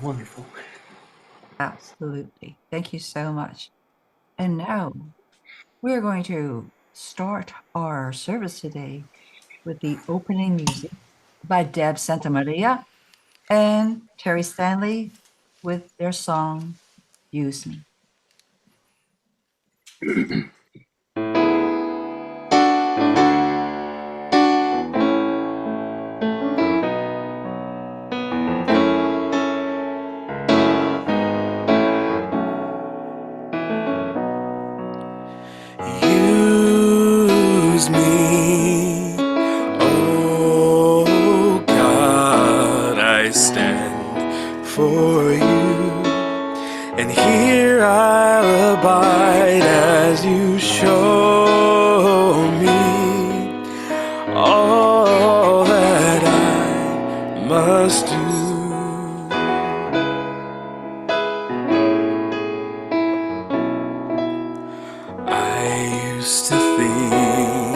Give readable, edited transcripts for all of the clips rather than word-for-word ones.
wonderful. Absolutely. Thank you so much. And now we're going to start our service today with the opening music by Deb Santamaria and Terry Stanley with their song Use Me. Use me, oh God, I stand for you, and here I'll abide as you show me all that I must do. I used to think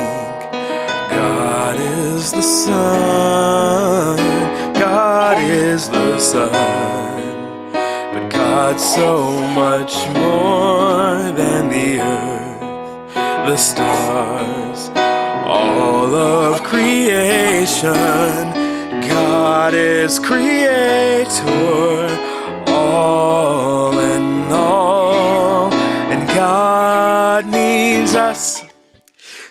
God is the sun, God is the sun, but God's so much more than the earth, the stars, all of creation. God is creator, all in all, and God needs us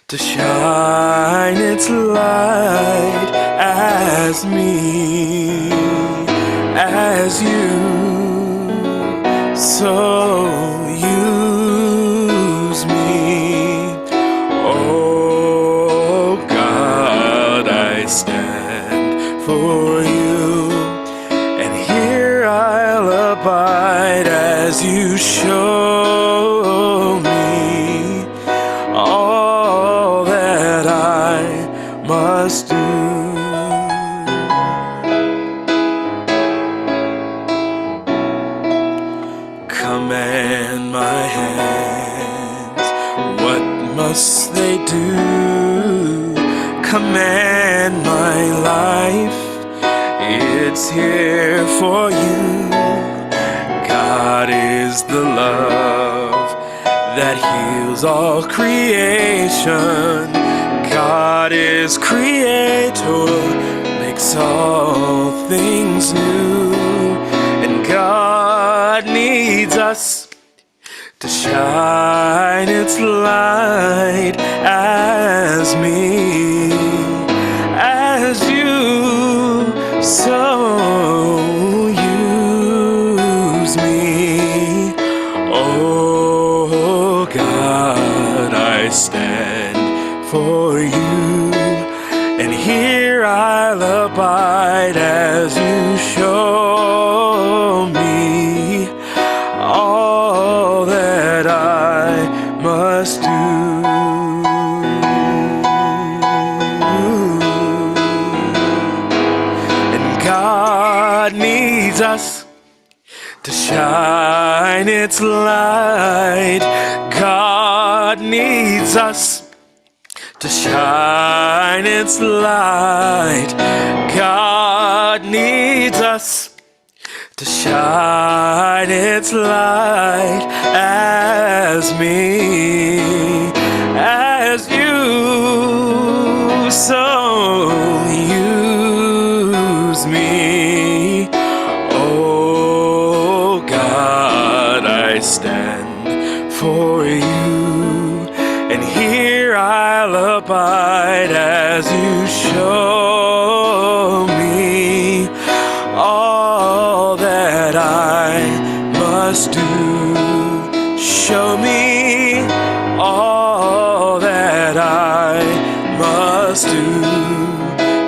to shine its light as me, as you. So use me, oh God, I stand for you, and here I'll abide as you show me all that I must do. Command my hands, what must they do? Command my life, it's here for you. God is the love that heals all creation. God is creator, makes all things new, and God needs us to shine its light as me, as you. So use me, oh God, I stand for you, and here I'll abide as you show me all that I must do. And God needs us to shine its light. God needs us to shine its light. God needs us to shine its light as me, as you. So use me, oh God, I stand for you, and here I'll abide as you show me all that I must do. Show me all that I must do.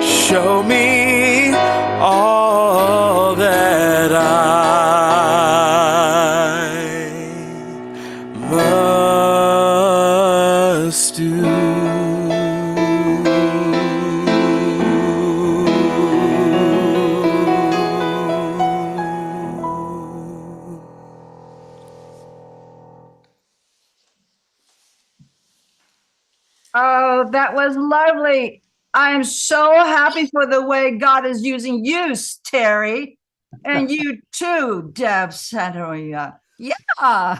Show me all that I must do. Oh, that was lovely. I am so happy for the way God is using you, Terry. And you too, Deb Santoria. Yeah.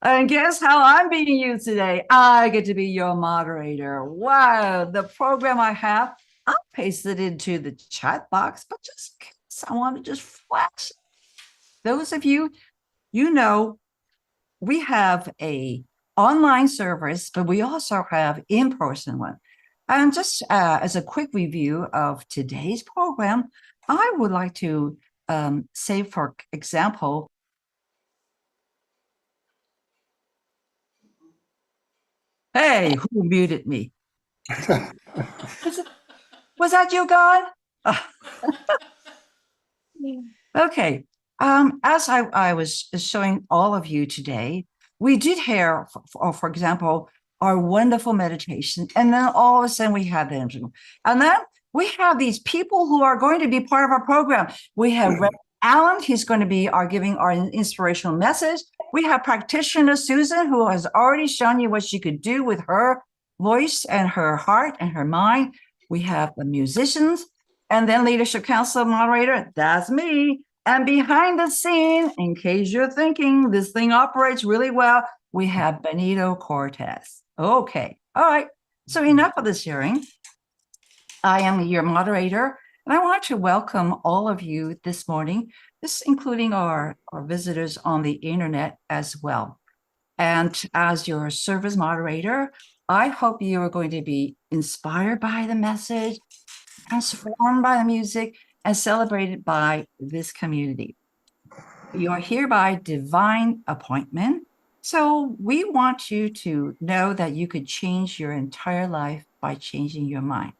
And guess how I'm being used today? I get to be your moderator. Wow, the program I have, I'll paste it into the chat box, but just in case I want to just flash. Those of you, you know, we have a online service, but we also have in-person one. And just as a quick review of today's program, I would like to say, for example, hey, who muted me? Was that you, God? Okay. As I was showing all of you today, we did hear, for example, our wonderful meditation. And then all of a sudden we had the interview. And then we have these people who are going to be part of our program. We have Reverend Alan, he's going to be giving our inspirational message. We have practitioner Susan, who has already shown you what she could do with her voice and her heart and her mind. We have the musicians, and then leadership council moderator, that's me. And behind the scene, in case you're thinking this thing operates really well, we have Benito Cortez. Okay, all right. So enough of this hearing. I am your moderator, and I want to welcome all of you this morning, this including our visitors on the internet as well. And as your service moderator, I hope you are going to be inspired by the message, transformed by the music, and celebrated by this community. You are here by divine appointment. So we want you to know that you could change your entire life by changing your mind.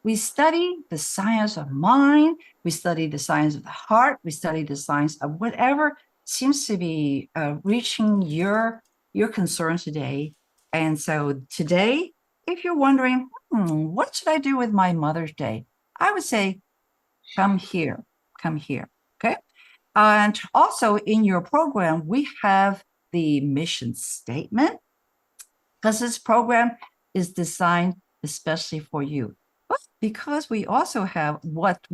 We study the science of mind. We study the science of the heart. We study the science of whatever seems to be reaching your concern today. And so today, if you're wondering, what should I do with my Mother's Day? I would say, come here, okay? And also in your program, we have the mission statement, because this program is designed especially for you. But because we also have what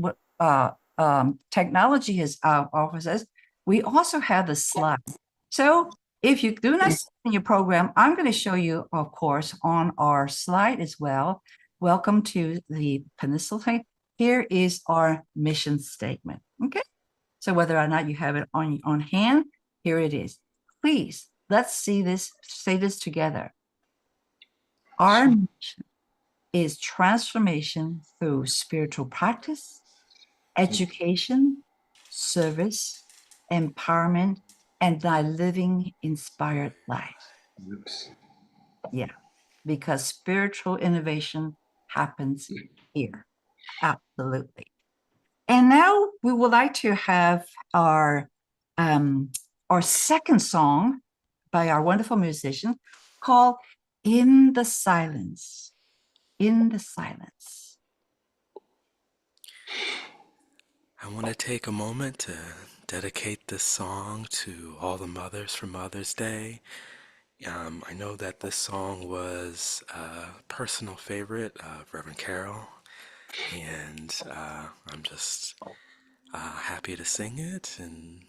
technology has offers us, we also have the slides. So if you do not see in your program, I'm going to show you, of course, on our slide as well. Welcome to the Peninsula. Here is our mission statement. Okay. So whether or not you have it on hand, here it is. Please, let's say this together. Our mission is transformation through spiritual practice, education, service, empowerment, and thy living inspired life. Oops. Yeah, because spiritual innovation happens here. Absolutely. And now we would like to have our second song by our wonderful musician called In the Silence. In the Silence. I want to take a moment to dedicate this song to all the mothers for Mother's Day. I know that this song was a personal favorite of Reverend Carol, and I'm just happy to sing it and,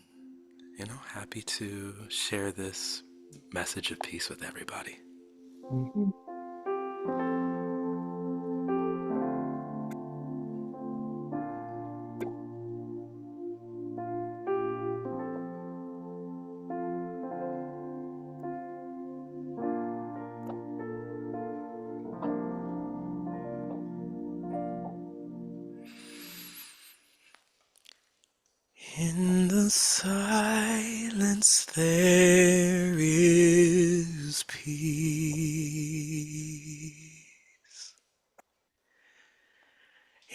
happy to share this message of peace with everybody. Mm-hmm. In the silence there is peace.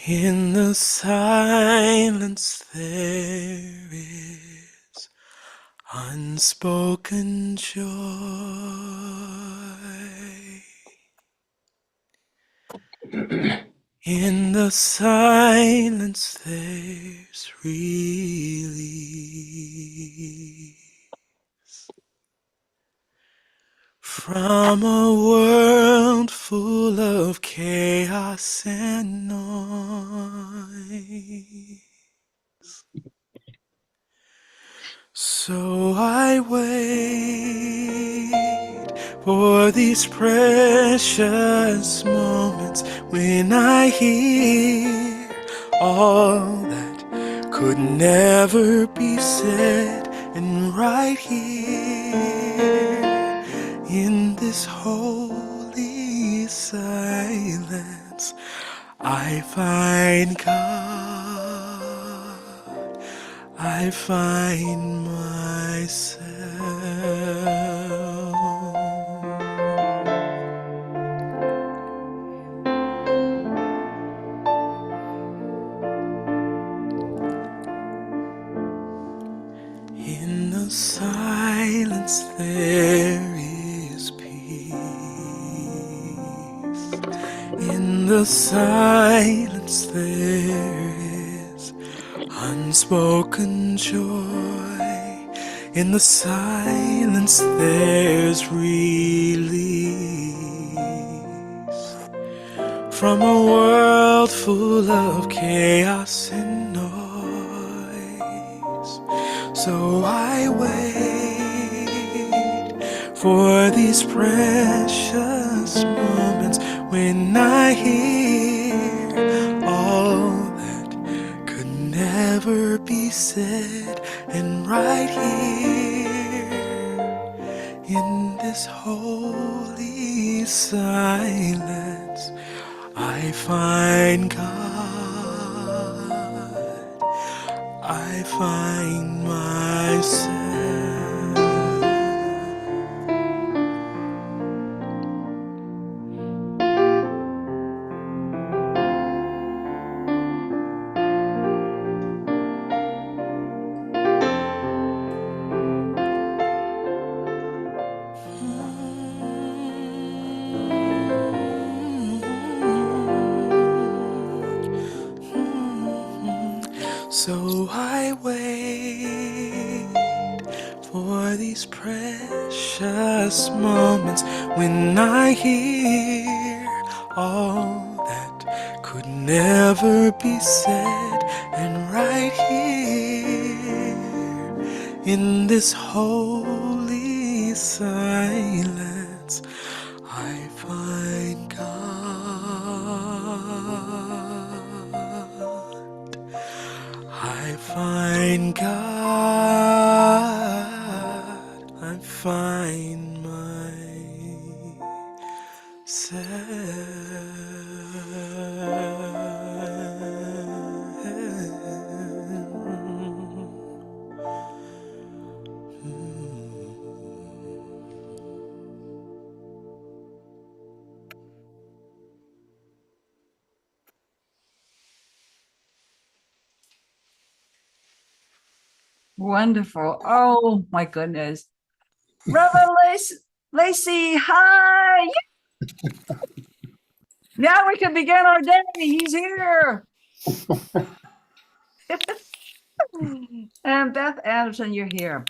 In the silence there is unspoken joy. In the silence there's release from a world full of chaos and noise. So I wait for these precious moments when I hear all that could never be said, and right here in this holy silence I find God, I find myself. In the silence there is peace. In the silence there is unspoken joy. In the silence there's release from a world full of chaos and noise. So I wait for these precious moments when I hear all that could never be said, and right here in this holy silence I find God, I find myself. So I wait for these precious moments when I hear all that could never be said, and right here in this holy silence I find God, I find God, I find myself. Wonderful. Oh my goodness. Reverend Lacey, hi. Now we can begin our day. He's here. And Beth Anderson, you're here.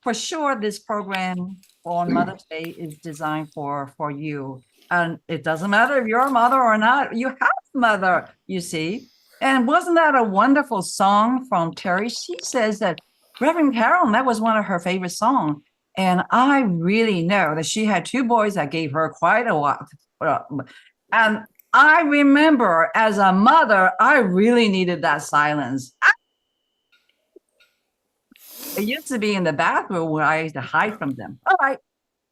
For sure, this program on Mother's Day is designed for you. And it doesn't matter if you're a mother or not. You have a mother, you see. And wasn't that a wonderful song from Terry? She says that Reverend Carolyn, that was one of her favorite songs. And I really know that she had two boys that gave her quite a lot. And I remember as a mother, I really needed that silence. It used to be in the bathroom where I used to hide from them. All right,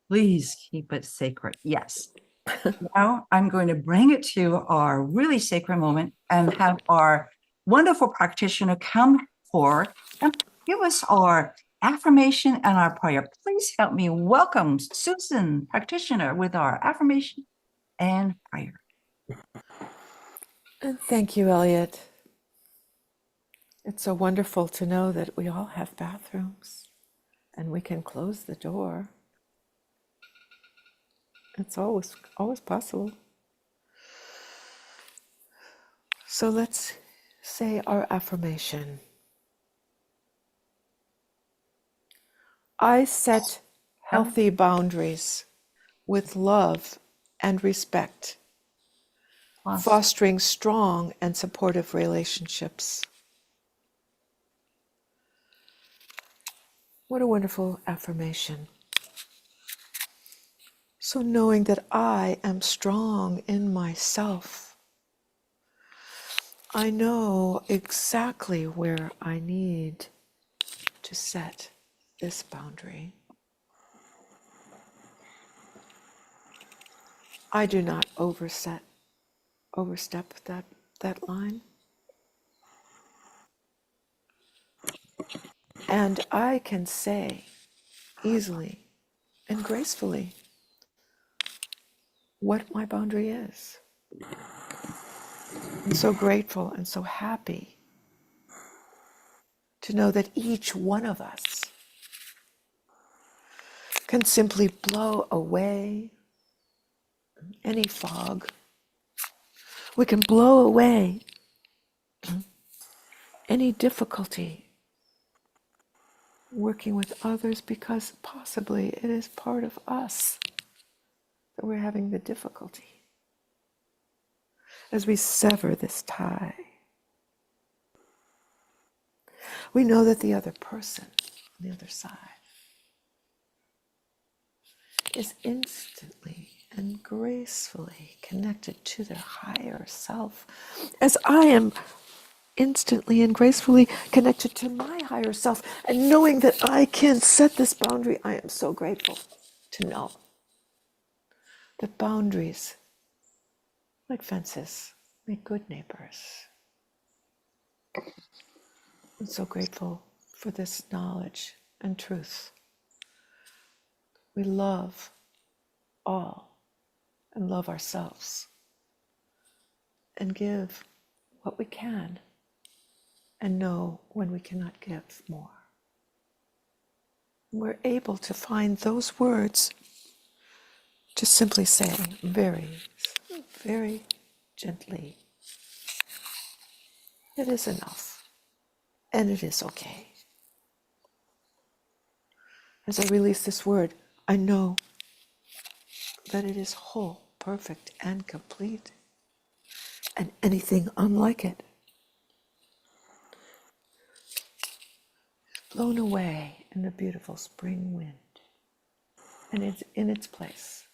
please keep it sacred. Yes. Now I'm going to bring it to our really sacred moment and have our wonderful practitioner come forward and give us our affirmation and our prayer. Please help me welcome Susan, practitioner, with our affirmation and prayer. And thank you, Elliot. It's so wonderful to know that we all have bathrooms and we can close the door. It's always possible. So let's say our affirmation. I set healthy boundaries with love and respect, fostering strong and supportive relationships. What a wonderful affirmation. So knowing that I am strong in myself, I know exactly where I need to set this boundary. I do not overstep that line. And I can say easily and gracefully what my boundary is. I'm so grateful and so happy to know that each one of us can simply blow away any fog. We can blow away any difficulty working with others because possibly it is part of us that we're having the difficulty. As we sever this tie, we know that the other person on the other side is instantly and gracefully connected to their higher self, as I am instantly and gracefully connected to my higher self. And knowing that I can set this boundary, I am so grateful to know that boundaries, like fences, make good neighbors. I'm so grateful for this knowledge and truth. We love all and love ourselves and give what we can and know when we cannot give more. We're able to find those words to simply say very, very gently, it is enough and it is okay. As I release this word, I know that it is whole, perfect, and complete, and anything unlike it blown away in the beautiful spring wind. And it's in its place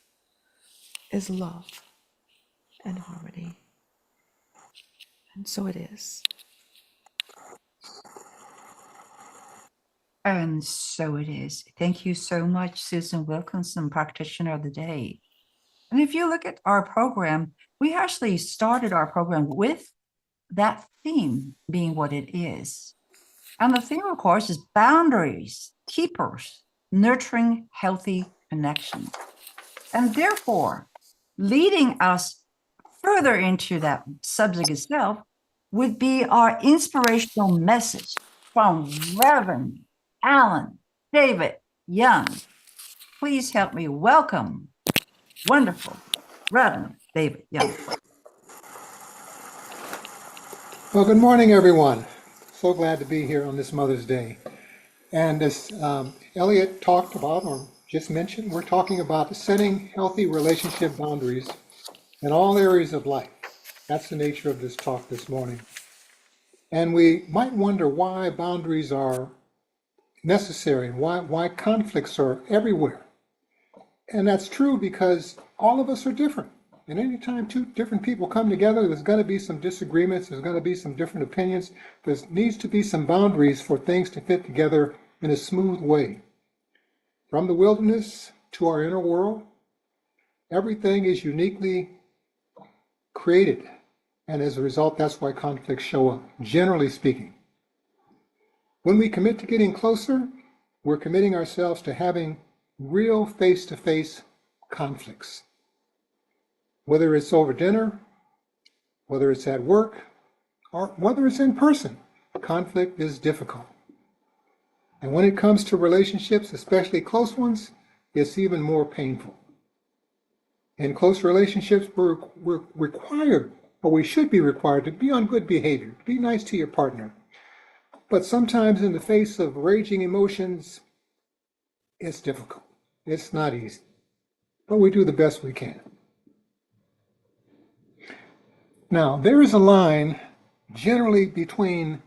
is love and harmony. And so it is. And so it is. Thank you so much, Susan Wilkinson, Practitioner of the Day. And if you look at our program, we actually started our program with that theme being what it is. And the theme, of course, is boundaries, keepers, nurturing healthy connection. And therefore, leading us further into that subject itself would be our inspirational message from Reverend Alan David Young. Please help me welcome wonderful Reverend David Young. Well, good morning, everyone. So glad to be here on this Mother's Day. And as Elliot talked about, or just mentioned, we're talking about setting healthy relationship boundaries in all areas of life. That's the nature of this talk this morning. And we might wonder why boundaries are necessary, why conflicts are everywhere. And that's true because all of us are different. And anytime two different people come together, there's going to be some disagreements, there's going to be some different opinions. There needs to be some boundaries for things to fit together in a smooth way. From the wilderness to our inner world, everything is uniquely created. And as a result, that's why conflicts show up, generally speaking. When we commit to getting closer, we're committing ourselves to having real face-to-face conflicts. Whether it's over dinner, whether it's at work, or whether it's in person, conflict is difficult. And when it comes to relationships, especially close ones, it's even more painful. In close relationships, we're required, or we should be required, to be on good behavior, to be nice to your partner. But sometimes in the face of raging emotions, it's difficult. It's not easy. But we do the best we can. Now, there is a line generally between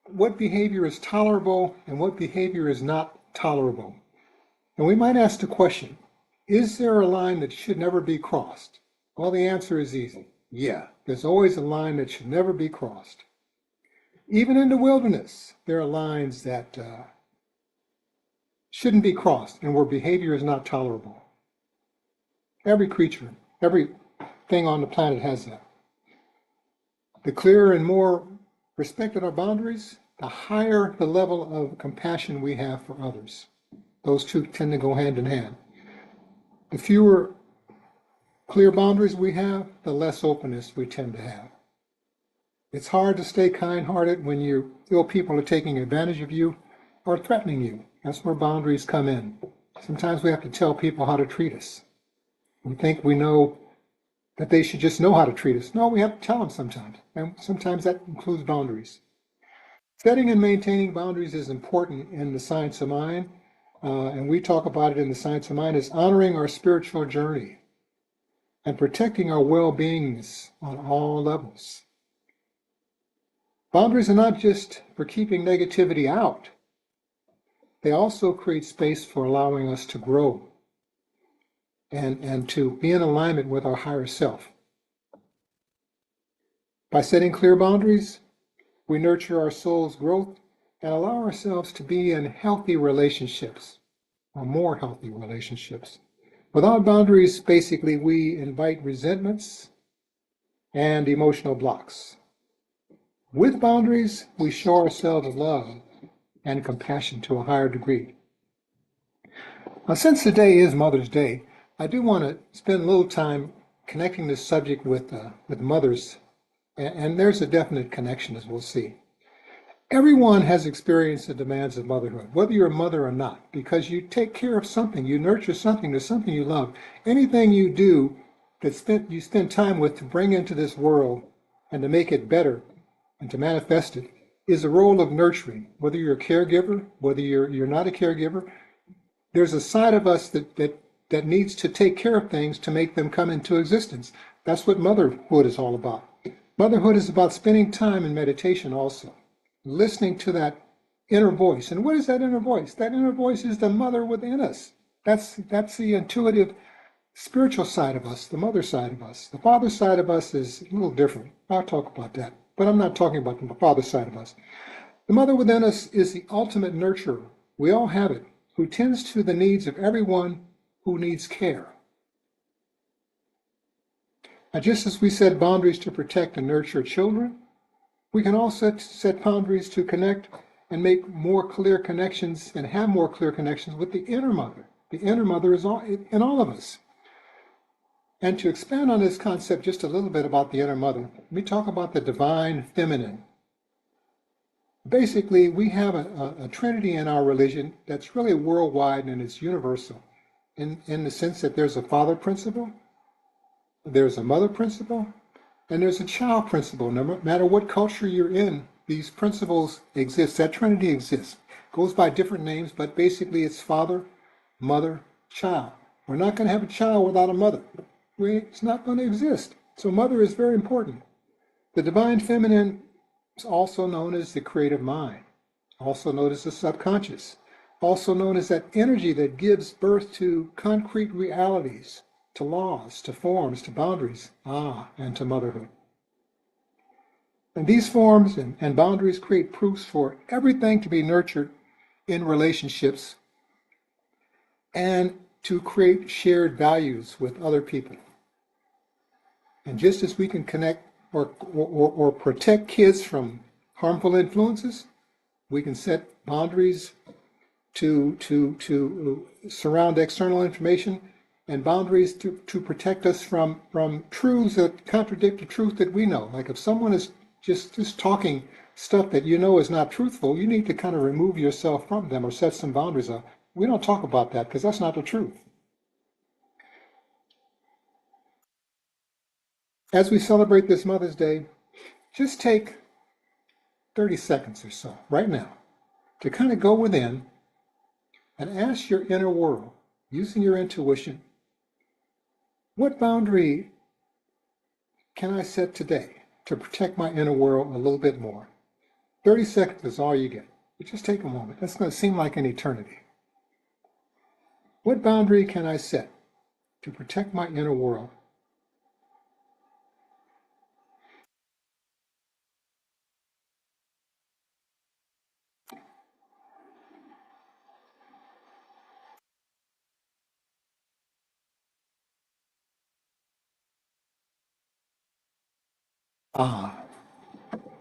what behavior is tolerable and what behavior is not tolerable. And we might ask the question, is there a line that should never be crossed? Well, the answer is easy. Yeah, there's always a line that should never be crossed. Even in the wilderness, there are lines that shouldn't be crossed and where behavior is not tolerable. Every creature, every thing on the planet has that. The clearer and more respected our boundaries, the higher the level of compassion we have for others. Those two tend to go hand in hand. The fewer clear boundaries we have, the less openness we tend to have. It's hard to stay kind-hearted when you feel people are taking advantage of you or threatening you. That's where boundaries come in. Sometimes we have to tell people how to treat us. We think we know that they should just know how to treat us. No, we have to tell them sometimes. And sometimes that includes boundaries. Setting and maintaining boundaries is important in the science of mind. And we talk about it in the science of mind as honoring our spiritual journey and protecting our well-beings on all levels. Boundaries are not just for keeping negativity out. They also create space for allowing us to grow and to be in alignment with our higher self. By setting clear boundaries, we nurture our soul's growth and allow ourselves to be in healthy relationships, or more healthy relationships. Without boundaries, basically, we invite resentments and emotional blocks. With boundaries, we show ourselves love and compassion to a higher degree. Now, since today is Mother's Day, I do want to spend a little time connecting this subject with mothers, and there's a definite connection, as we'll see. Everyone has experienced the demands of motherhood, whether you're a mother or not, because you take care of something, you nurture something, there's something you love. Anything you do that you spend time with to bring into this world and to make it better and to manifest it is a role of nurturing. Whether you're a caregiver, whether you're not a caregiver, there's a side of us that needs to take care of things to make them come into existence. That's what motherhood is all about. Motherhood is about spending time in meditation also, listening to that inner voice. And what is that inner voice? That inner voice is the mother within us. That's the intuitive spiritual side of us, the mother side of us. The father side of us is a little different. I'll talk about that, but I'm not talking about the father side of us. The mother within us is the ultimate nurturer. We all have it, who tends to the needs of everyone who needs care. Now, just as we set boundaries to protect and nurture children, we can also set boundaries to connect and make more clear connections and have more clear connections with the inner mother. The inner mother is in all of us. And to expand on this concept just a little bit about the inner mother, let me talk about the divine feminine. Basically, we have a trinity in our religion that's really worldwide and it's universal in the sense that there's a father principle, there's a mother principle, and there's a child principle. No matter what culture you're in, these principles exist. That trinity exists. Goes by different names, but basically it's father, mother, child. We're not going to have a child without a mother. It's not going to exist. So mother is very important. The divine feminine is also known as the creative mind, also known as the subconscious, also known as that energy that gives birth to concrete realities, to laws, to forms, to boundaries, and to motherhood. And these forms and boundaries create proofs for everything to be nurtured in relationships and to create shared values with other people. And just as we can connect or protect kids from harmful influences, we can set boundaries to surround external information and boundaries to protect us from truths that contradict the truth that we know. Like if someone is just talking stuff that you know is not truthful, you need to kind of remove yourself from them or set some boundaries up. We don't talk about that because that's not the truth. As we celebrate this Mother's Day, just take 30 seconds or so right now to kind of go within and ask your inner world, using your intuition, what boundary can I set today to protect my inner world a little bit more? 30 seconds is all you get. But just take a moment. That's going to seem like an eternity. What boundary can I set to protect my inner world? Ah,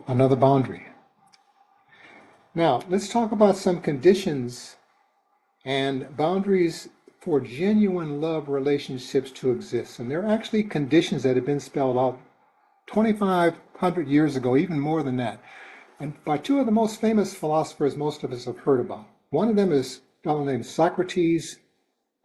another boundary. Now, let's talk about some conditions and boundaries for genuine love relationships to exist. And there are actually conditions that have been spelled out 2,500 years ago, even more than that, and by two of the most famous philosophers most of us have heard about. One of them is a fellow named Socrates.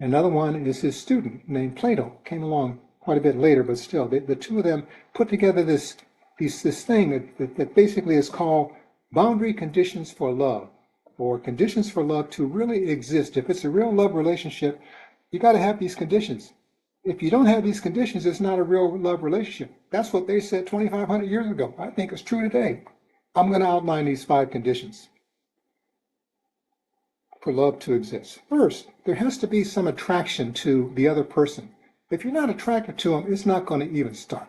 Another one is his student named Plato. Came along quite a bit later, but still, the two of them put together this thing that basically is called boundary conditions for love, or conditions for love to really exist. If it's a real love relationship, you got to have these conditions. If you don't have these conditions, it's not a real love relationship. That's what they said 2,500 years ago. I think it's true today. I'm going to outline these 5 conditions for love to exist. First, there has to be some attraction to the other person. If you're not attracted to them, it's not going to even start.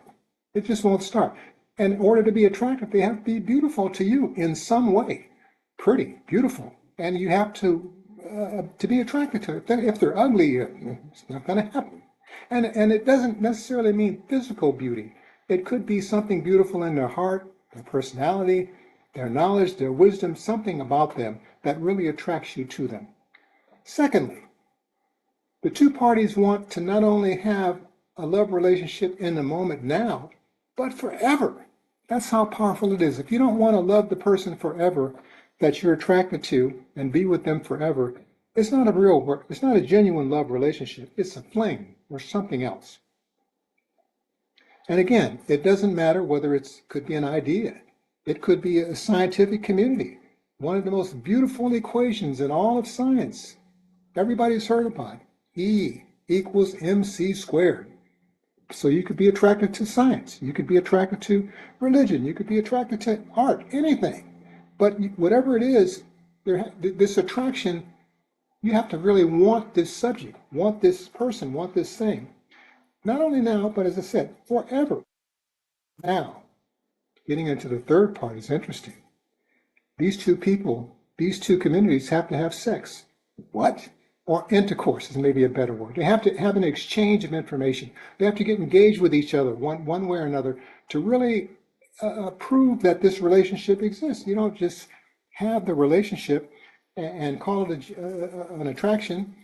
It just won't start. And in order to be attractive, they have to be beautiful to you in some way. Pretty, beautiful. And you have to be attracted to it. If they're ugly, it's not going to happen. And it doesn't necessarily mean physical beauty. It could be something beautiful in their heart, their personality, their knowledge, their wisdom, something about them that really attracts you to them. Secondly, the two parties want to not only have a love relationship in the moment now, but forever. That's how powerful it is. If you don't want to love the person forever that you're attracted to and be with them forever, it's not a genuine love relationship. It's a fling or something else. And again, it doesn't matter whether it could be an idea. It could be a scientific community. One of the most beautiful equations in all of science. Everybody's heard about it. E equals mc squared. So you could be attracted to science. You could be attracted to religion. You could be attracted to art, anything. But whatever it is, this attraction, you have to really want this subject, want this person, want this thing. Not only now, but as I said, forever. Now, getting into the third part is interesting. These two people, these two communities have to have sex. What? Or intercourse is maybe a better word. They have to have an exchange of information. They have to get engaged with each other one way or another to really prove that this relationship exists. You don't just have the relationship and call it an attraction,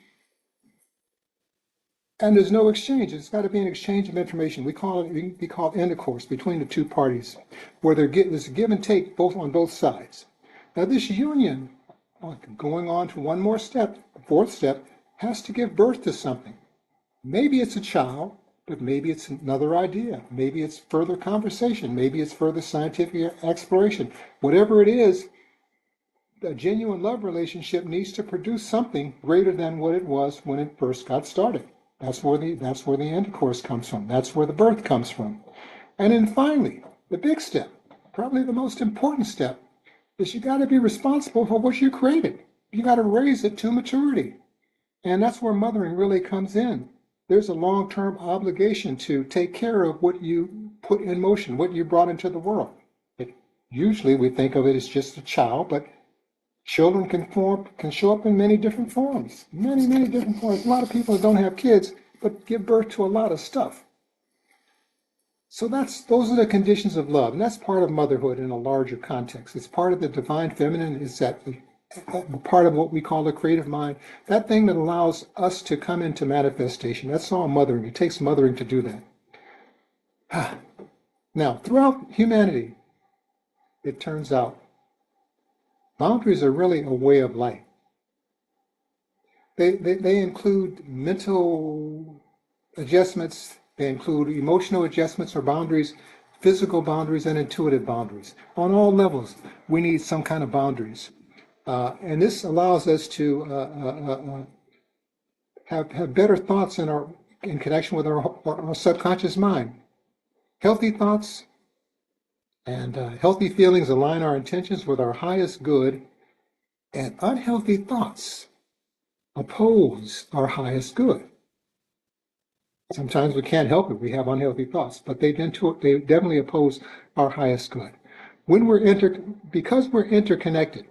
and there's no exchange. It's got to be an exchange of information. We call it be called intercourse between the two parties, where there's a give and take on both sides. Now this union, going on to one more step, the fourth step, has to give birth to something. Maybe it's a child, but maybe it's another idea. Maybe it's further conversation. Maybe it's further scientific exploration. Whatever it is, a genuine love relationship needs to produce something greater than what it was when it first got started. That's where the intercourse comes from. That's where the birth comes from. And then finally, the big step, probably the most important step, is you got to be responsible for what you created. You got to raise it to maturity. And that's where mothering really comes in. There's a long-term obligation to take care of what you put in motion, what you brought into the world. Usually we think of it as just a child, but children can show up in many different forms, many different forms. A lot of people don't have kids, but give birth to a lot of stuff. So those are the conditions of love, and that's part of motherhood in a larger context. It's part of the divine feminine. Is that part of what we call the creative mind, that thing that allows us to come into manifestation. That's all mothering. It takes mothering to do that. Now, throughout humanity, it turns out boundaries are really a way of life. They include mental adjustments, they include emotional adjustments or boundaries, physical boundaries, and intuitive boundaries. On all levels, we need some kind of boundaries. And this allows us to have better thoughts in connection with our subconscious mind. Healthy thoughts and healthy feelings align our intentions with our highest good, and unhealthy thoughts oppose our highest good. Sometimes we can't help it. We have unhealthy thoughts, but they definitely oppose our highest good. Because we're interconnected,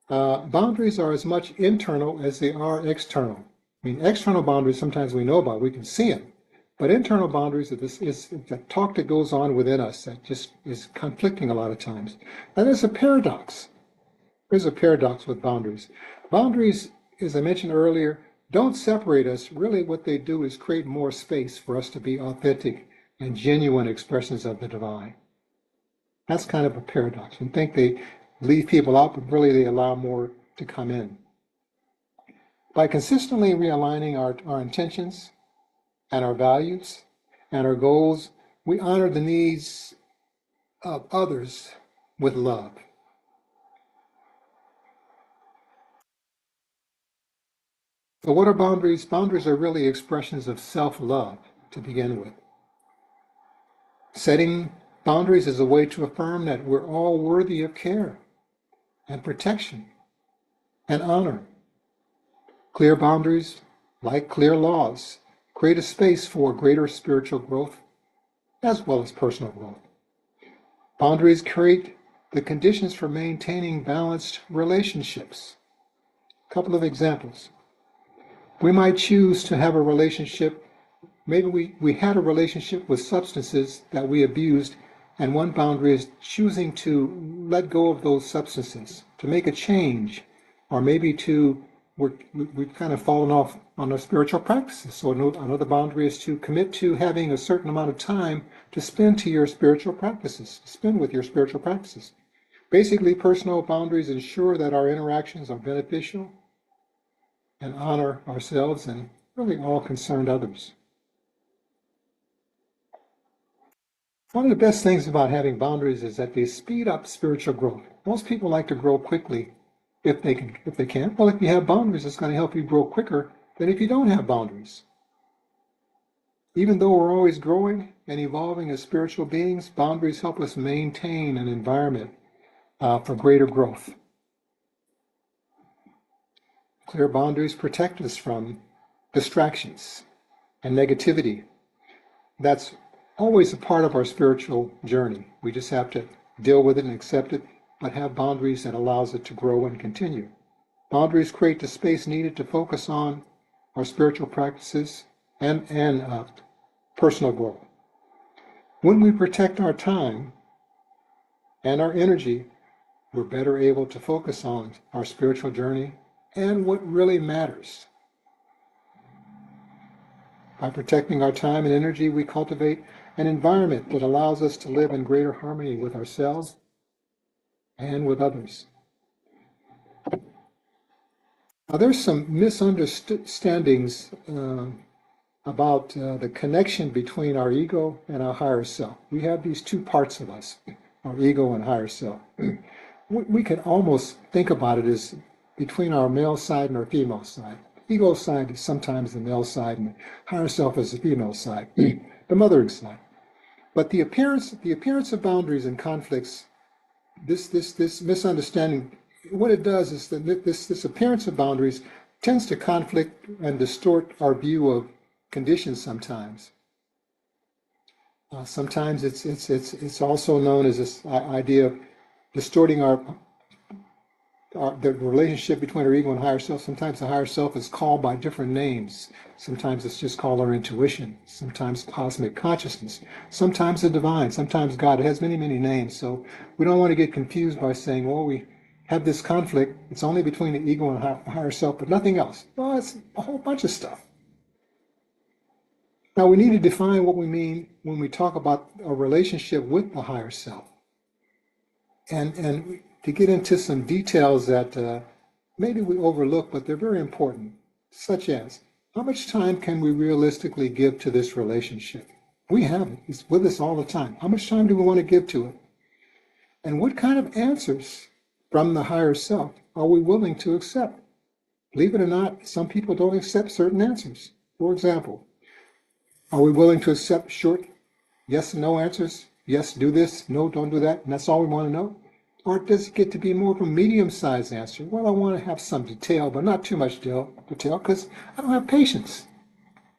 boundaries are as much internal as they are external. I mean, external boundaries sometimes we know about, we can see them, but internal boundaries is the talk that goes on within us that just is conflicting a lot of times. And there's a paradox. There's a paradox with boundaries. Boundaries, as I mentioned earlier, don't separate us. Really, what they do is create more space for us to be authentic and genuine expressions of the divine. That's kind of a paradox. We think they leave people out, but really they allow more to come in. By consistently realigning our intentions and our values and our goals, we honor the needs of others with love. So what are boundaries? Boundaries are really expressions of self-love to begin with. Setting boundaries is a way to affirm that we're all worthy of care and protection and honor. Clear boundaries, like clear laws, create a space for greater spiritual growth as well as personal growth. Boundaries create the conditions for maintaining balanced relationships. A couple of examples. We might choose to have a relationship. Maybe we had a relationship with substances that we abused, and one boundary is choosing to let go of those substances, to make a change, or maybe we've kind of fallen off on our spiritual practices. So another boundary is to commit to having a certain amount of time to spend to your spiritual practices, spend with your spiritual practices. Basically, personal boundaries ensure that our interactions are beneficial and honor ourselves and really all concerned others. One of the best things about having boundaries is that they speed up spiritual growth. Most people like to grow quickly if they can. Well, if you have boundaries, it's going to help you grow quicker than if you don't have boundaries. Even though we're always growing and evolving as spiritual beings, boundaries help us maintain an environment for greater growth. Clear boundaries protect us from distractions and negativity. That's always a part of our spiritual journey. We just have to deal with it and accept it, but have boundaries that allows it to grow and continue. Boundaries create the space needed to focus on our spiritual practices and personal growth. When we protect our time and our energy, we're better able to focus on our spiritual journey and what really matters. By protecting our time and energy, we cultivate an environment that allows us to live in greater harmony with ourselves and with others. Now, there's some misunderstandings about the connection between our ego and our higher self. We have these two parts of us, our ego and higher self. We can almost think about it as between our male side and our female side. Ego side is sometimes the male side, and the higher self is the female side, the mothering side. But the appearance of boundaries and conflicts, this misunderstanding, what it does is that this appearance of boundaries tends to conflict and distort our view of conditions sometimes. Sometimes it's also known as this idea of distorting the relationship between our ego and higher self. Sometimes the higher self is called by different names. Sometimes it's just called our intuition, sometimes cosmic consciousness, sometimes the divine, sometimes God. It has many, many names. So we don't want to get confused by saying, well, we have this conflict. It's only between the ego and higher self, but nothing else. Well, it's a whole bunch of stuff. Now, we need to define what we mean when we talk about a relationship with the higher self. And to get into some details that maybe we overlook, but they're very important, such as, how much time can we realistically give to this relationship? We have it. It's with us all the time. How much time do we want to give to it? And what kind of answers from the higher self are we willing to accept? Believe it or not, some people don't accept certain answers. For example, are we willing to accept short yes and no answers? Yes, do this. No, don't do that. And that's all we want to know? Or does it get to be more of a medium-sized answer? Well, I want to have some detail, but not too much detail because I don't have patience.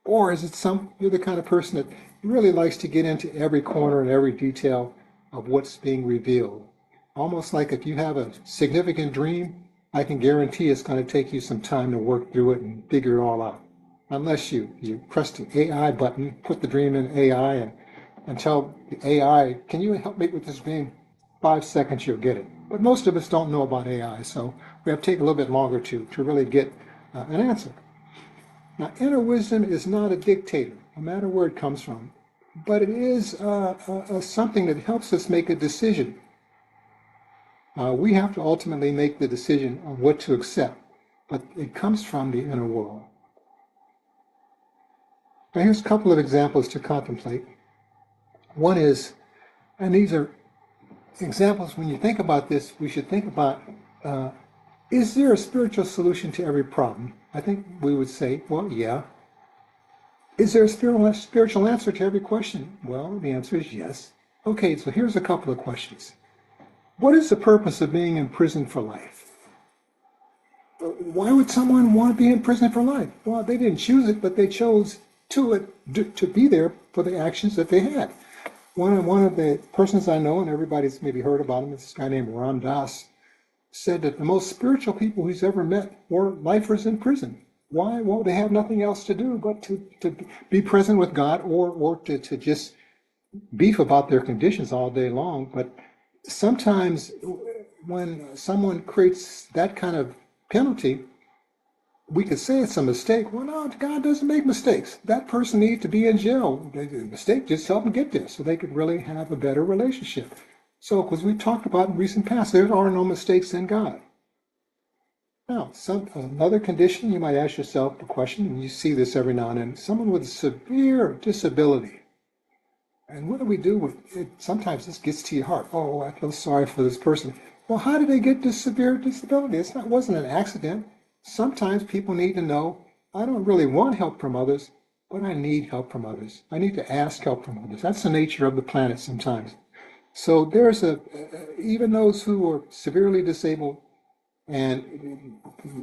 Or is it you're the kind of person that really likes to get into every corner and every detail of what's being revealed? Almost like if you have a significant dream, I can guarantee it's going to take you some time to work through it and figure it all out. Unless you press the AI button, put the dream in AI and tell the AI, can you help me with this dream? 5 seconds, you'll get it. But most of us don't know about AI, so we have to take a little bit longer to really get an answer. Now, inner wisdom is not a dictator, no matter where it comes from, but it is something that helps us make a decision. We have to ultimately make the decision on what to accept, but it comes from the inner world. Now, here's a couple of examples to contemplate. One is, and these are examples, when you think about this, we should think about, is there a spiritual solution to every problem? I think we would say, well, yeah. Is there a spiritual answer to every question? Well, the answer is yes. Okay, so here's a couple of questions. What is the purpose of being in prison for life? Why would someone want to be in prison for life? Well, they didn't choose it, but they chose to be there for the actions that they had. One of the persons I know, and everybody's maybe heard about him, this guy named Ram Dass, said that the most spiritual people he's ever met were lifers in prison. Why? Well, they have nothing else to do but to be present with God or to just beef about their conditions all day long. But sometimes when someone creates that kind of penalty, we could say it's a mistake. Well, no, God doesn't make mistakes. That person needs to be in jail. The mistake just helped them get there so they could really have a better relationship. So, because we talked about in recent past, there are no mistakes in God. Now, another condition, you might ask yourself the question, and you see this every now and then, someone with a severe disability. And what do we do with it? Sometimes this gets to your heart. Oh, I feel sorry for this person. Well, how did they get this severe disability? It wasn't an accident. Sometimes people need to know, I don't really want help from others, but I need help from others. I need to ask help from others. That's the nature of the planet sometimes. So there's even those who are severely disabled, and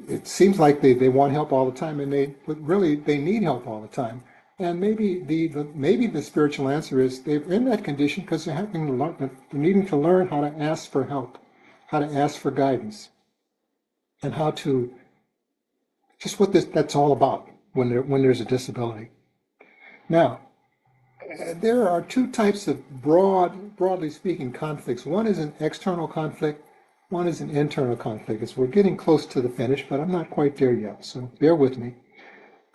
it seems like they want help all the time, but really they need help all the time. And maybe the spiritual answer is they're in that condition because they're needing to learn how to ask for help, how to ask for guidance, and how to just what that's all about when there's a disability. Now, there are two types of broadly speaking, conflicts. One is an external conflict, one is an internal conflict. We're getting close to the finish, but I'm not quite there yet, so bear with me.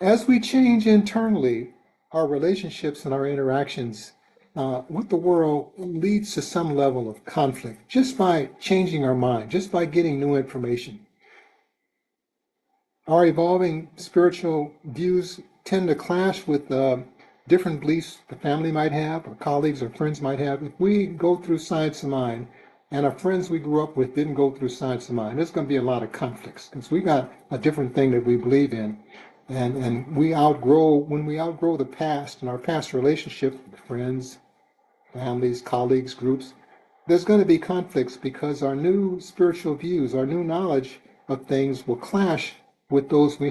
As we change internally, our relationships and our interactions with the world leads to some level of conflict just by changing our mind, just by getting new information. Our evolving spiritual views tend to clash with different beliefs the family might have, or colleagues or friends might have. If we go through science of mind, and our friends we grew up with didn't go through science of mind, there's going to be a lot of conflicts because we got a different thing that we believe in. And when we outgrow the past and our past relationships with friends, families, colleagues, groups, there's going to be conflicts because our new spiritual views, our new knowledge of things will clash with those we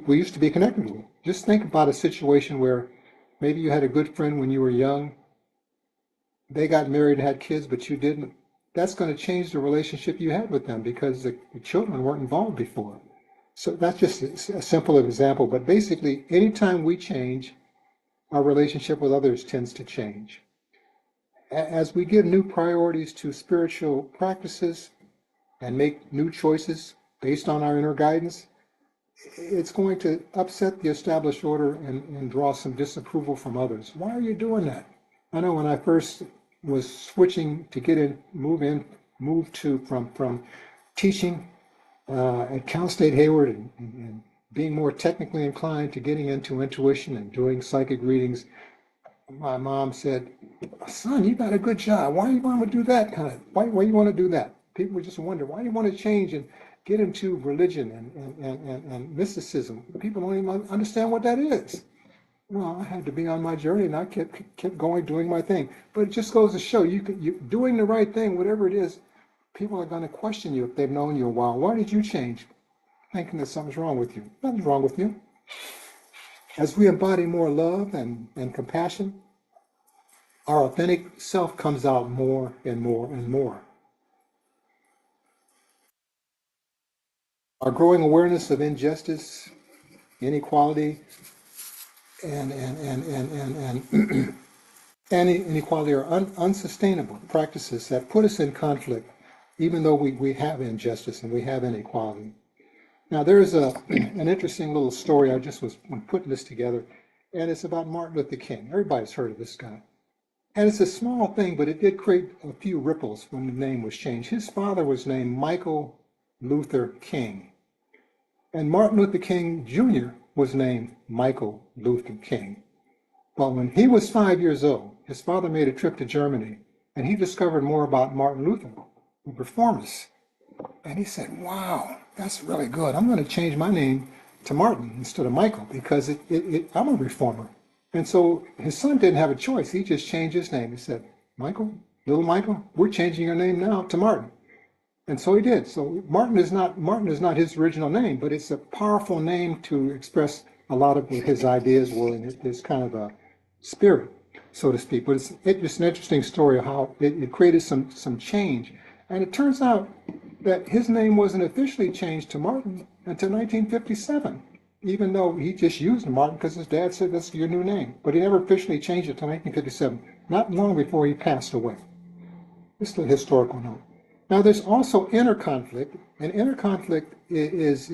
used to be connected with. Just think about a situation where maybe you had a good friend when you were young, they got married and had kids, but you didn't. That's going to change the relationship you had with them because the children weren't involved before. So that's just a simple example, but basically, anytime we change, our relationship with others tends to change. As we give new priorities to spiritual practices and make new choices based on our inner guidance, it's going to upset the established order and draw some disapproval from others. Why are you doing that? I know when I first was switching to move from teaching at Cal State Hayward and being more technically inclined to getting into intuition and doing psychic readings, my mom said, son, you got a good job. Why do you want to do that why do you want to do that? People would just wonder, why do you want to change and get into religion and mysticism? People don't even understand what that is. Well, I had to be on my journey and I kept going, doing my thing. But it just goes to show you doing the right thing, whatever it is, People are going to question you if they've known you a while. Why did you change? Thinking that something's wrong with you. Nothing's wrong with you. As we embody more love and compassion, our authentic self comes out more and more and more. Our growing awareness of injustice, inequality, and inequality are unsustainable practices that put us in conflict, even though we have injustice and we have inequality. Now, there's an interesting little story. I just was putting this together, and it's about Martin Luther King. Everybody's heard of this guy. And it's a small thing, but it did create a few ripples when the name was changed. His father was named Michael Luther King, and Martin Luther King Jr. was named Michael Luther King. But when he was 5 years old, his father made a trip to Germany, and he discovered more about Martin Luther, the reformist. And he said, wow, that's really good. I'm going to change my name to Martin instead of Michael because I'm a reformer. And so his son didn't have a choice. He just changed his name. He said, Michael, little Michael, we're changing your name now to Martin. And so he did. So Martin is not his original name, but it's a powerful name to express a lot of what his ideas were and his kind of a spirit, so to speak. But it's just an interesting story of how it created some change. And it turns out that his name wasn't officially changed to Martin until 1957, even though he just used Martin because his dad said, that's your new name. But he never officially changed it until 1957, not long before he passed away. This is a historical note. Now, there's also inner conflict, and inner conflict is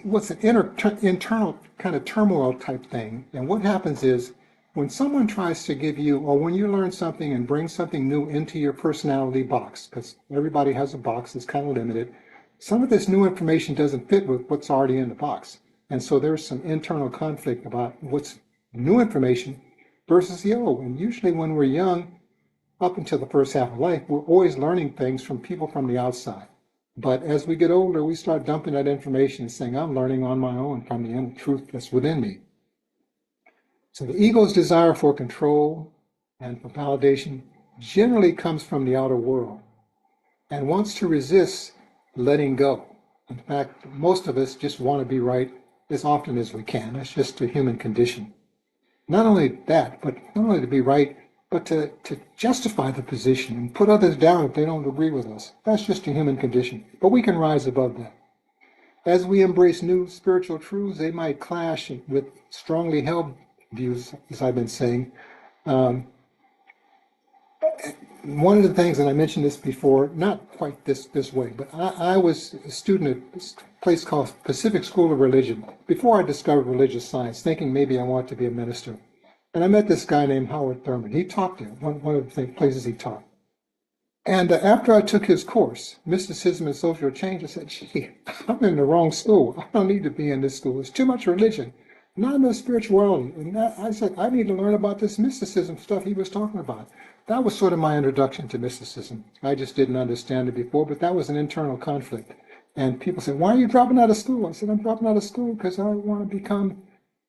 what's an internal kind of turmoil type thing. And what happens is when someone tries to give you, or when you learn something and bring something new into your personality box, because everybody has a box that's kind of limited, some of this new information doesn't fit with what's already in the box. And so there's some internal conflict about what's new information versus the old. And usually when we're young, up until the first half of life, we're always learning things from people from the outside. But as we get older, we start dumping that information and saying, I'm learning on my own from the inner truth that's within me. So the ego's desire for control and for validation generally comes from the outer world and wants to resist letting go. In fact, most of us just want to be right as often as we can. That's just a human condition. Not only that, but not only to be right, but to justify the position and put others down if they don't agree with us. That's just a human condition. But we can rise above that. As we embrace new spiritual truths, they might clash with strongly held views, as I've been saying. One of the things, and I mentioned this before, not quite this way, but I was a student at this place called Pacific School of Religion before I discovered religious science, thinking maybe I wanted to be a minister. And I met this guy named Howard Thurman. He taught there, one of the places he taught. And after I took his course, Mysticism and Social Change, I said, gee, I'm in the wrong school. I don't need to be in this school. It's too much religion, not enough spirituality. And I said, I need to learn about this mysticism stuff he was talking about. That was sort of my introduction to mysticism. I just didn't understand it before, but that was an internal conflict. And people said, why are you dropping out of school? I said, I'm dropping out of school because I want to become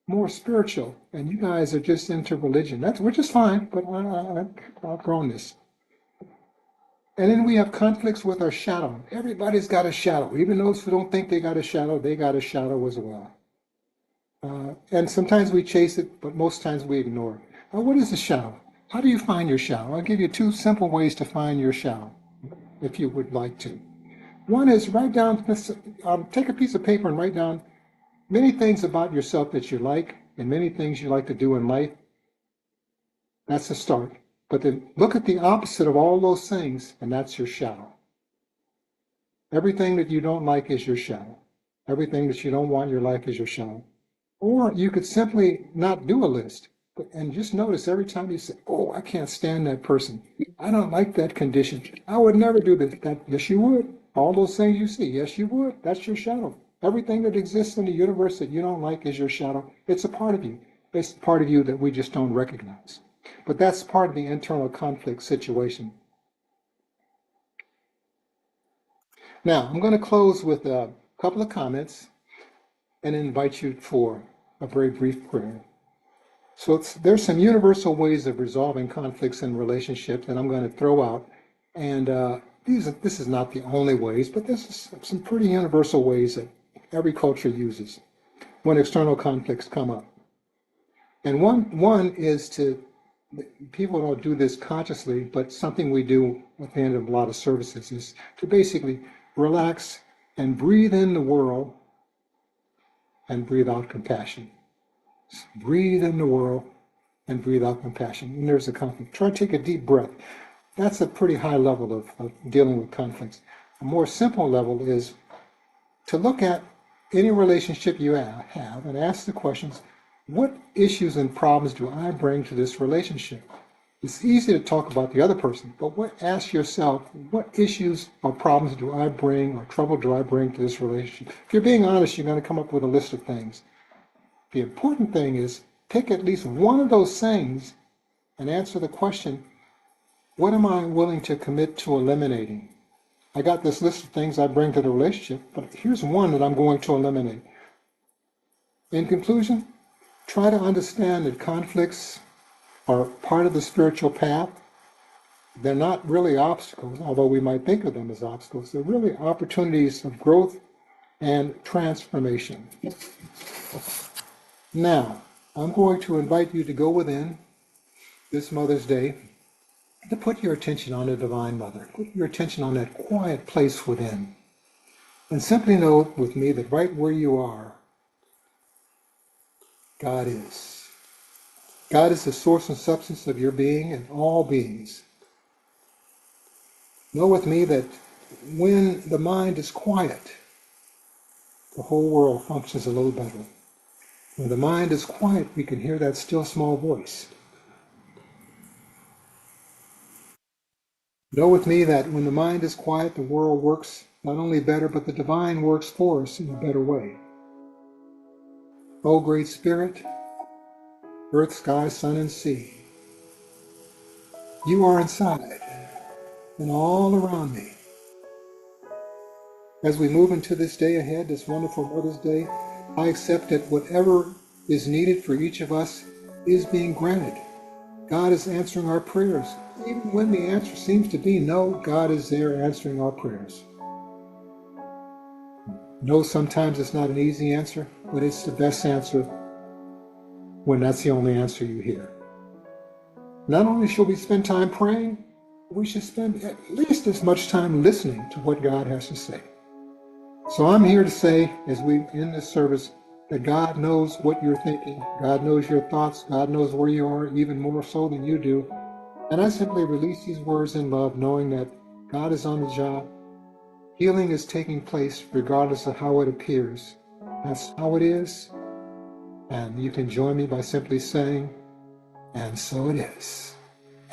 more spiritual. And you guys are just into religion. Which is fine, but I've outgrown this. And then we have conflicts with our shadow. Everybody's got a shadow. Even those who don't think they got a shadow as well. And sometimes we chase it, but most times we ignore it. Now, what is a shadow? How do you find your shadow? I'll give you 2 simple ways to find your shadow, if you would like to. One is write down, take a piece of paper and write down many things about yourself that you like and many things you like to do in life. That's a start. But then look at the opposite of all those things, and that's your shadow. Everything that you don't like is your shadow. Everything that you don't want in your life is your shadow. Or you could simply not do a list and just notice every time you say, oh, I can't stand that person. I don't like that condition. I would never do that. Yes, you would. All those things you see, yes, you would. That's your shadow. Everything that exists in the universe that you don't like is your shadow. It's a part of you. It's a part of you that we just don't recognize. But that's part of the internal conflict situation. Now, I'm going to close with a couple of comments and invite you for a very brief prayer. So there's some universal ways of resolving conflicts in relationships that I'm going to throw out. And this is not the only ways, but this is some pretty universal ways that every culture uses when external conflicts come up. And one is to, people don't do this consciously, but something we do at the end of a lot of services is to basically relax and breathe in the world and breathe out compassion. Breathe in the world and breathe out compassion. And there's a conflict. Try to take a deep breath. That's a pretty high level of dealing with conflicts. A more simple level is to look at any relationship you have and ask the questions, what issues and problems do I bring to this relationship? It's easy to talk about the other person, but ask yourself, what issues or problems do I bring or trouble do I bring to this relationship? If you're being honest, you're going to come up with a list of things. The important thing is pick at least one of those things and answer the question, what am I willing to commit to eliminating? I got this list of things I bring to the relationship, but here's one that I'm going to eliminate. In conclusion, try to understand that conflicts are part of the spiritual path. They're not really obstacles, although we might think of them as obstacles. They're really opportunities of growth and transformation. Now, I'm going to invite you to go within this Mother's Day to put your attention on the Divine Mother. Put your attention on that quiet place within. And simply know with me that right where you are, God is. God is the source and substance of your being and all beings. Know with me that when the mind is quiet, the whole world functions a little better. When the mind is quiet, we can hear that still small voice. Know with me that when the mind is quiet, the world works not only better, but the divine works for us in a better way. O Great Spirit, earth, sky, sun, and sea, you are inside and all around me. As we move into this day ahead, this wonderful Mother's Day, I accept that whatever is needed for each of us is being granted. God is answering our prayers. Even when the answer seems to be no, God is there answering our prayers. No, sometimes it's not an easy answer, but it's the best answer when that's the only answer you hear. Not only should we spend time praying, we should spend at least as much time listening to what God has to say. So I'm here to say, as we end this service, that God knows what you're thinking. God knows your thoughts. God knows where you are, even more so than you do. And I simply release these words in love, knowing that God is on the job. Healing is taking place regardless of how it appears. That's how it is. And you can join me by simply saying, and so it is.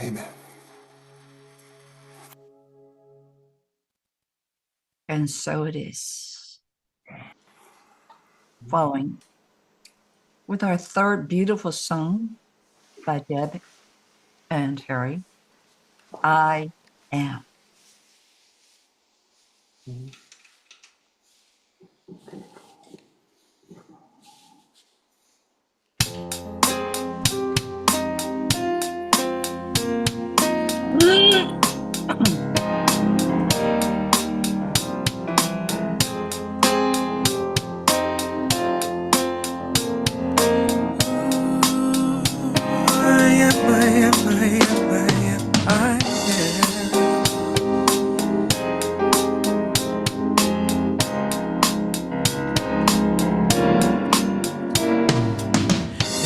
Amen. And so it is. Following with our third beautiful song by Deb and Harry, I Am.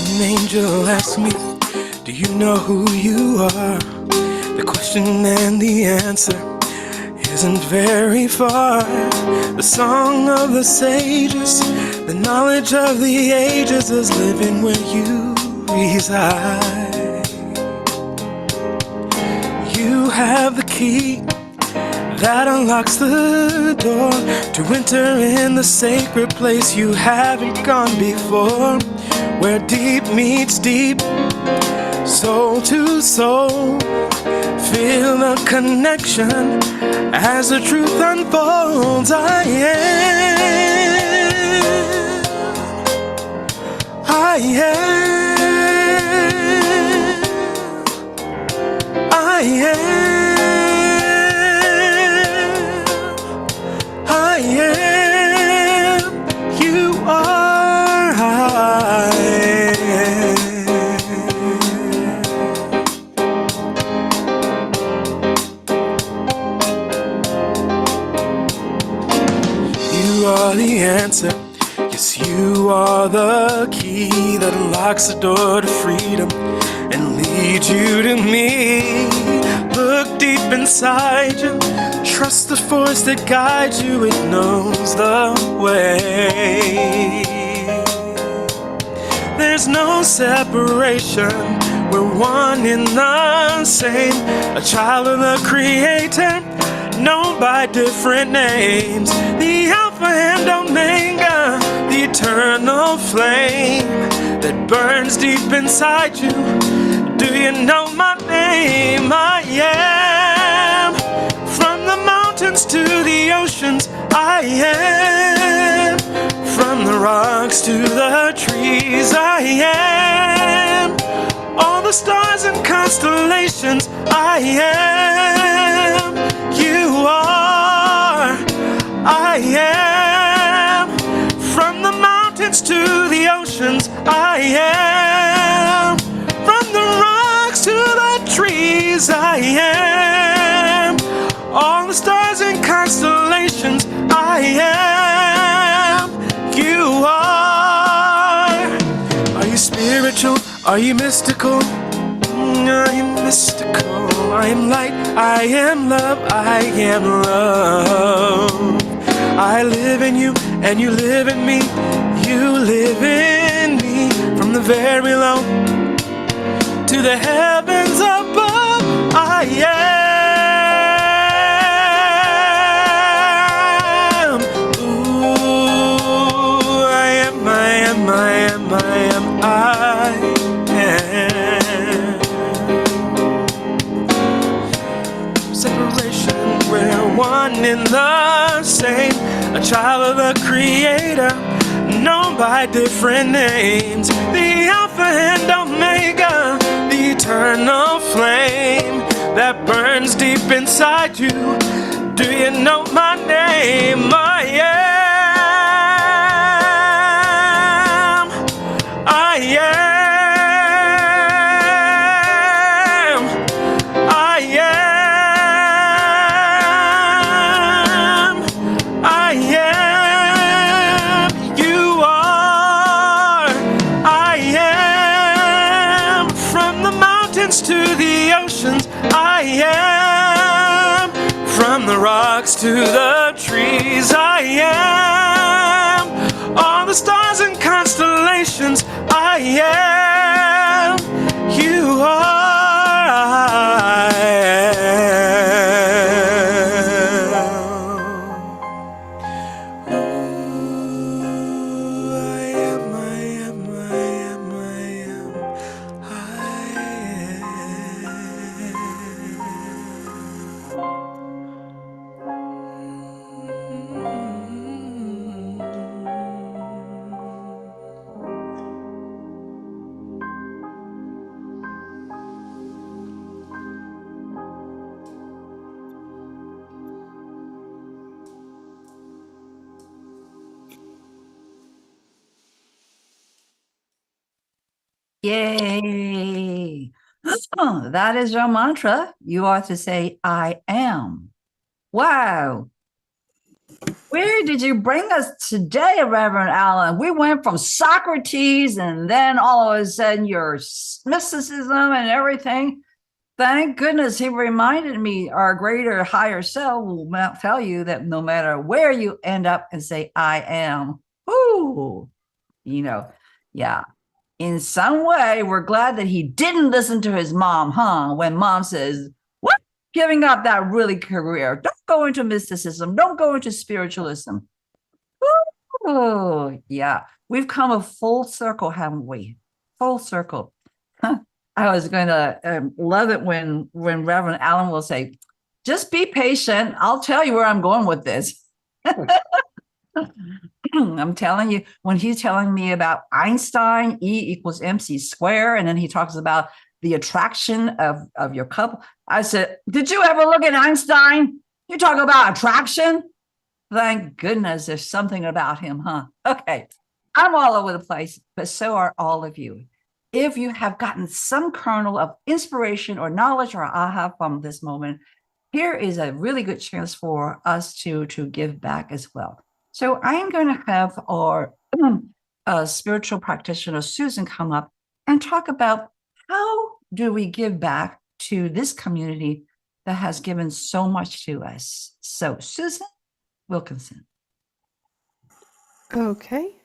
An angel asked me, do you know who you are? The question and the answer isn't very far. The song of the sages, the knowledge of the ages is living where you reside. You have the key that unlocks the door to enter in the sacred place you haven't gone before, where deep meets deep, soul to soul. Feel the connection as the truth unfolds. I am are the answer. Yes, you are the key that unlocks the door to freedom and leads you to me. Look deep inside you, trust the force that guides you, it knows the way. There's no separation, we're one in the same, a child of the Creator, known by different names, the Alpha and Omega, the eternal flame that burns deep inside you. Do you know my name? I am. From the mountains to the oceans, I am. From the rocks to the trees, I am. All the stars and constellations, I am. You are, I am. From the mountains to the oceans, I am. From the rocks to the trees, I am. All the stars and constellations, I am. You are you spiritual? Are you mystical? I am mystical. I am light. I am love. I am love. I live in you and you live in me. You live in me. From the very low to the heavens above, I am. Ooh, I am, I am, I am, I am, I am. Separation, we're one in the same, a child of the Creator, known by different names, the Alpha and Omega, the eternal flame that burns deep inside you. Do you know my name? I am. I am. I am. I am. You are. I am. From the mountains to the oceans, I am. From the rocks to the trees, I am. All the stars and constellations, I am. You are, I am. Ooh, I am, I am, I am, I am, I Yay. That is your mantra. You are to say, I am. Wow. Where did you bring us today, Reverend Allen? We went from Socrates and then all of a sudden your mysticism and everything. Thank goodness he reminded me our greater higher self will tell you that no matter where you end up and say, I am, ooh, yeah. In some way, we're glad that he didn't listen to his mom, huh? When mom says, what? Giving up that really career. Don't go into mysticism. Don't go into spiritualism. Oh, yeah. We've come a full circle, haven't we? Full circle. Huh. I was going to love it when Reverend Allen will say, just be patient. I'll tell you where I'm going with this. I'm telling you, when he's telling me about Einstein, E equals MC square, and then he talks about the attraction of your couple. I said, did you ever look at Einstein? You talk about attraction? Thank goodness there's something about him, huh? Okay, I'm all over the place, but so are all of you. If you have gotten some kernel of inspiration or knowledge or aha from this moment, here is a really good chance for us to give back as well. So I am going to have our spiritual practitioner, Susan, come up and talk about how do we give back to this community that has given so much to us. So Susan Wilkinson. Okay.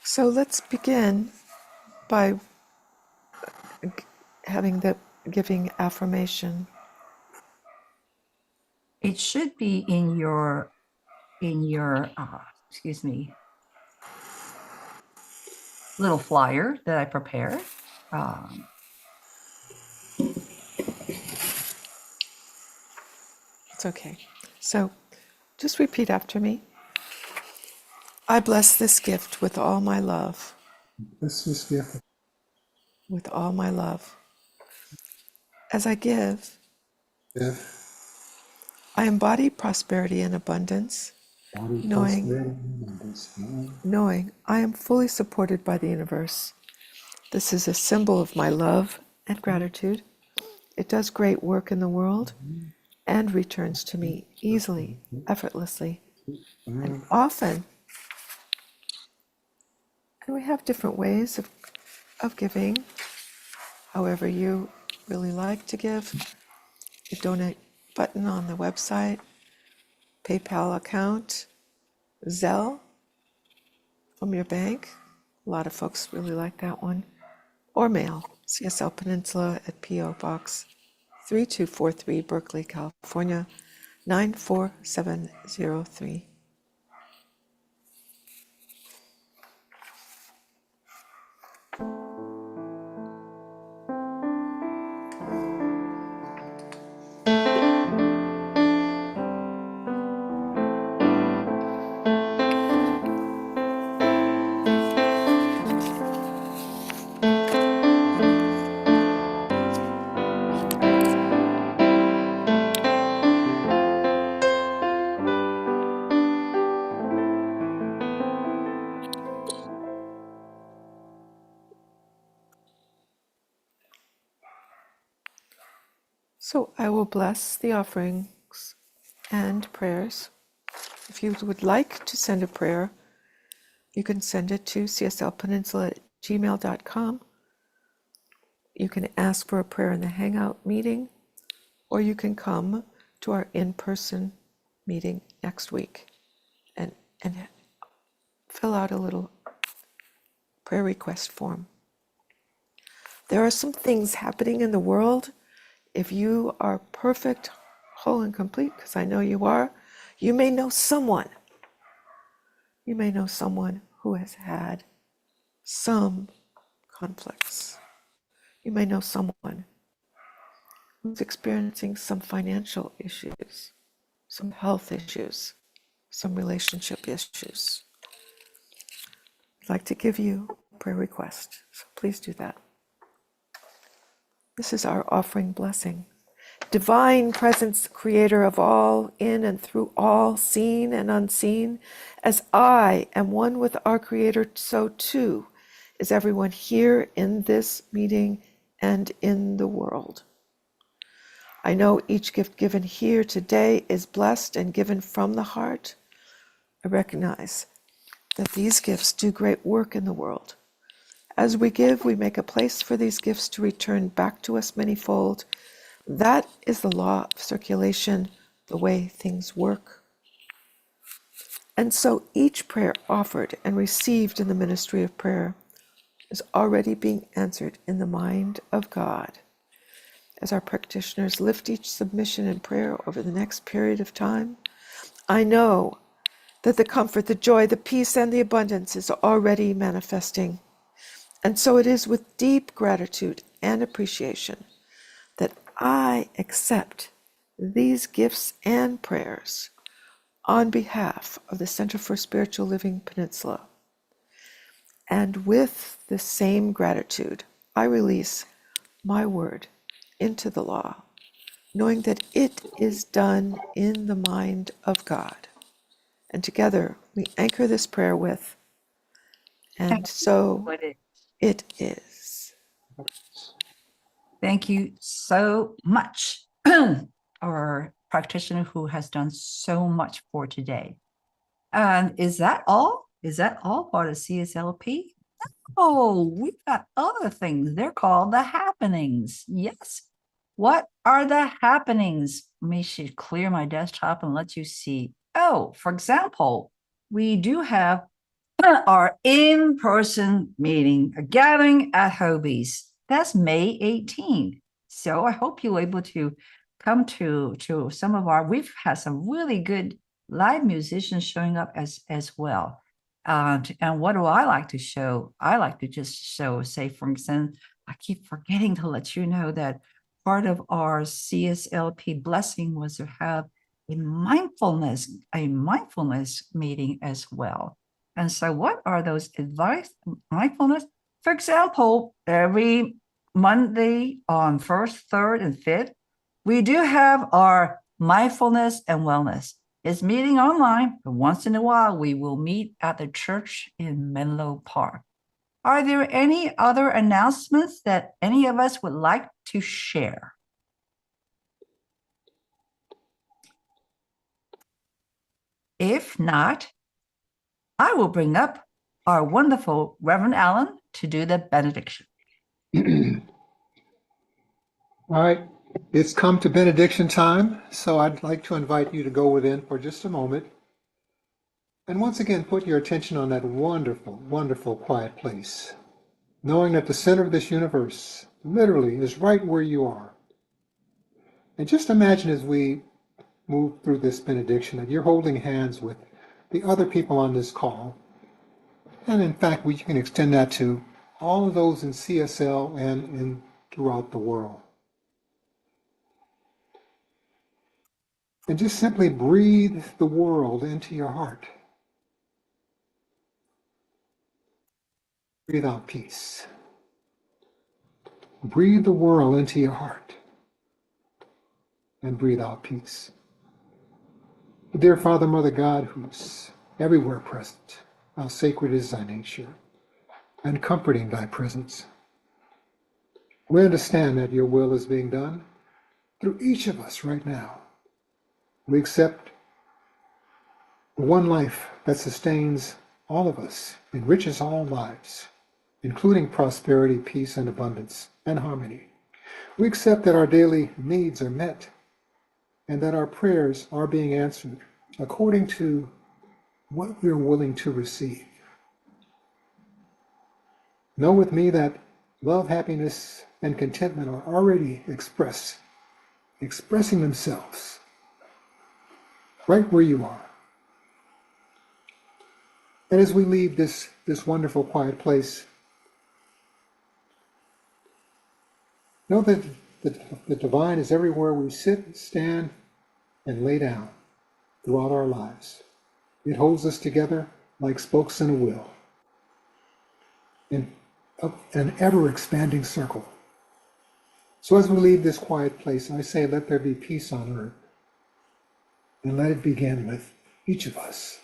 So let's begin by having the giving affirmation. It should be in your excuse me, little flyer that I prepared. It's okay. So just repeat after me. I bless this gift with all my love. This is gift. With all my love. As I give, I embody prosperity and abundance, knowing I am fully supported by the universe. This is a symbol of my love and gratitude. It does great work in the world and returns to me easily, effortlessly, and often. And we have different ways of giving, however you really like to give. The donate button on the website, PayPal account, Zelle from your bank. A lot of folks really like that one. Or mail, CSL Peninsula at P.O. Box 3243, Berkeley, California, 94703. So I will bless the offerings and prayers. If you would like to send a prayer, you can send it to cslpeninsula@gmail.com. You can ask for a prayer in the Hangout meeting, or you can come to our in-person meeting next week and fill out a little prayer request form. There are some things happening in the world. If you are perfect, whole, and complete, because I know you are, you may know someone. You may know someone who has had some conflicts. You may know someone who's experiencing some financial issues, some health issues, some relationship issues. I'd like to give you a prayer request, so please do that. This is our offering blessing. Divine presence, creator of all, in and through all, seen and unseen, as I am one with our Creator, so too is everyone here in this meeting and in the world. I know each gift given here today is blessed and given from the heart. I recognize that these gifts do great work in the world. As we give, we make a place for these gifts to return back to us manyfold. That is the law of circulation, the way things work. And so each prayer offered and received in the ministry of prayer is already being answered in the mind of God. As our practitioners lift each submission in prayer over the next period of time, I know that the comfort, the joy, the peace, and the abundance is already manifesting. And so it is with deep gratitude and appreciation that I accept these gifts and prayers on behalf of the Center for Spiritual Living Peninsula. And with the same gratitude, I release my word into the law, knowing that it is done in the mind of God. And together we anchor this prayer with, and so it is. Thank you so much. Our practitioner who has done so much for today. And is that all? Is that all part of CSLP? Oh, we've got other things. They're called the happenings. Yes. What are the happenings? Let me clear my desktop and let you see. Oh, for example, we do have our in-person meeting, a gathering at Hobie's. That's May 18th. So I hope you're able to come to some of our, we've had some really good live musicians showing up as well. And what do I like to show? I like to just show, say, for instance, I keep forgetting to let you know that part of our CSLP blessing was to have a mindfulness meeting as well. And so what are those advice, mindfulness? For example, every Monday on 1st, 3rd, and 5th, we do have our mindfulness and wellness. It's meeting online, but once in a while, we will meet at the church in Menlo Park. Are there any other announcements that any of us would like to share? If not, I will bring up our wonderful Reverend Allen to do the benediction. All right, it's come to benediction time, so I'd like to invite you to go within for just a moment. And once again, put your attention on that wonderful, wonderful quiet place, knowing that the center of this universe literally is right where you are. And just imagine as we move through this benediction that you're holding hands with the other people on this call. And in fact, we can extend that to all of those in CSL and throughout the world. And just simply breathe the world into your heart. Breathe out peace. Breathe the world into your heart. And breathe out peace. Dear Father, Mother God, who's everywhere present, how sacred is thy nature, and comforting thy presence. We understand that your will is being done through each of us right now. We accept the one life that sustains all of us, enriches all lives, including prosperity, peace, and abundance, and harmony. We accept that our daily needs are met and that our prayers are being answered according to what we're willing to receive. Know with me that love, happiness, and contentment are already expressing themselves right where you are. And as we leave this wonderful quiet place, know that the divine is everywhere we sit, stand, and lay down throughout our lives. It holds us together like spokes in a wheel in an ever-expanding circle. So as we leave this quiet place, I say, let there be peace on earth. And let it begin with each of us,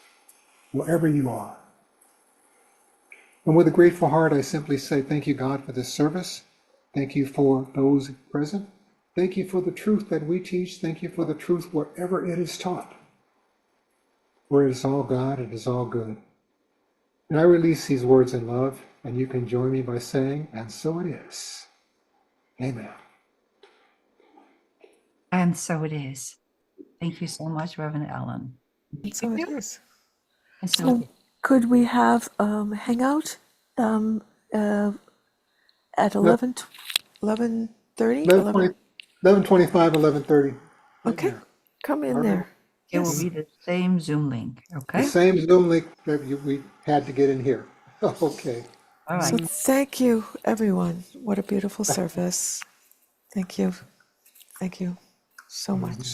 wherever you are. And with a grateful heart, I simply say, thank you, God, for this service. Thank you for those present. Thank you for the truth that we teach. Thank you for the truth wherever it is taught. Where it is all God, it is all good. And I release these words in love, and you can join me by saying, and so it is. Amen. And so it is. Thank you so much, Reverend Allen. And so it is. And so So could we have hangout at 11:30? 11:25, 11:30. Okay, come in there. it will Yes. be the same Zoom link, The okay? same Zoom link that we had to get in here. Okay. All So right. thank you, everyone. What a beautiful service. Thank you. Thank you so much.